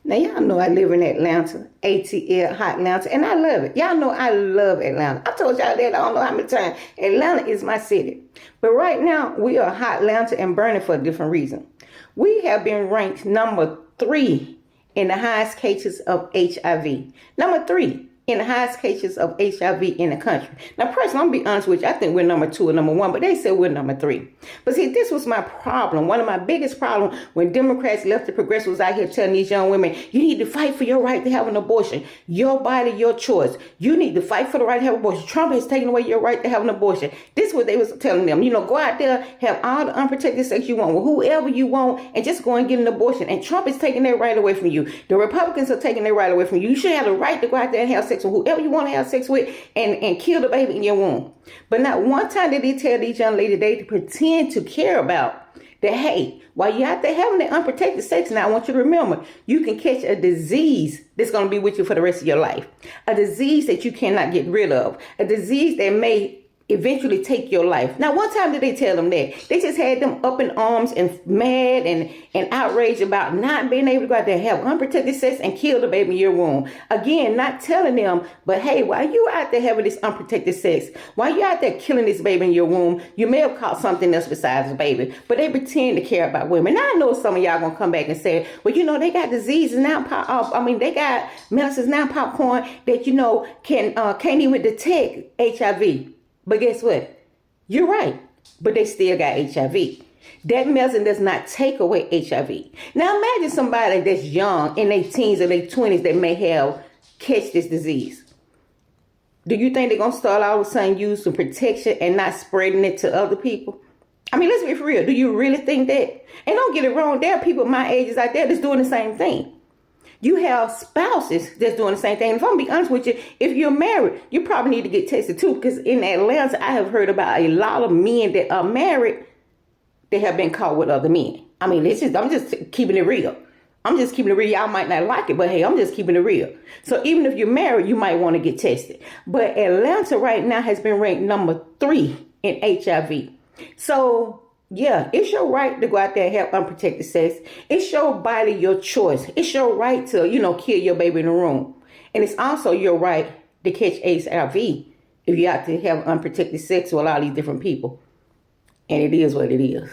Now, y'all know I live in Atlanta, ATL, hot Atlanta, and I love it. Y'all know I love Atlanta. I told y'all that I don't know how many times. Atlanta is my city. But right now, we are hot Atlanta and burning for a different reason. We have been ranked number 3 in the highest cases of HIV. Number 3 in the highest cases of HIV in the country. Now, personally, I'm going to be honest with you. I think we're number 2 or number 1, but they said we're number 3. But see, this was my problem. One of my biggest problems when Democrats, left, the progressives was out here telling these young women, you need to fight for your right to have an abortion. Your body, your choice. You need to fight for the right to have an abortion. Trump has taken away your right to have an abortion. This is what they was telling them. You know, go out there, have all the unprotected sex you want with whoever you want, and just go and get an abortion. And Trump is taking that right away from you. The Republicans are taking that right away from you. You should have the right to go out there and have sex with whoever you want to have sex with and kill the baby in your womb. But not one time did they tell these young ladies they to pretend to care about that, hey, while you're out there having that unprotected sex, now I want you to remember, you can catch a disease that's going to be with you for the rest of your life. A disease that you cannot get rid of. A disease that may eventually take your life. Now, one time did they tell them that? They just had them up in arms and mad and outraged about not being able to go out there and have unprotected sex and kill the baby in your womb. Again, not telling them, but hey, while you out there having this unprotected sex, while you out there killing this baby in your womb, you may have caught something else besides the baby, but they pretend to care about women. Now, I know some of y'all gonna come back and say, well, you know, they got diseases now, they got medicines now, popcorn, that, you know, can't even detect HIV. But guess what? You're right. But they still got HIV. That medicine does not take away HIV. Now imagine somebody that's young, in their teens or their 20s, that may have catch this disease. Do you think they're going to start all of a sudden use some protection and not spreading it to other people? I mean, let's be for real. Do you really think that? And don't get it wrong. There are people my ages out there that's doing the same thing. You have spouses that's doing the same thing. If I'm going to be honest with you, if you're married, you probably need to get tested too. Because in Atlanta, I have heard about a lot of men that are married that have been caught with other men. I mean, I'm just keeping it real. I'm just keeping it real. Y'all might not like it, but hey, I'm just keeping it real. So even if you're married, you might want to get tested. But Atlanta right now has been ranked number 3 in HIV. So yeah, it's your right to go out there and have unprotected sex. It's your body, your choice. It's your right to, you know, kill your baby in the room. And it's also your right to catch HIV if you're out to have unprotected sex with a lot of these different people. And it is what it is.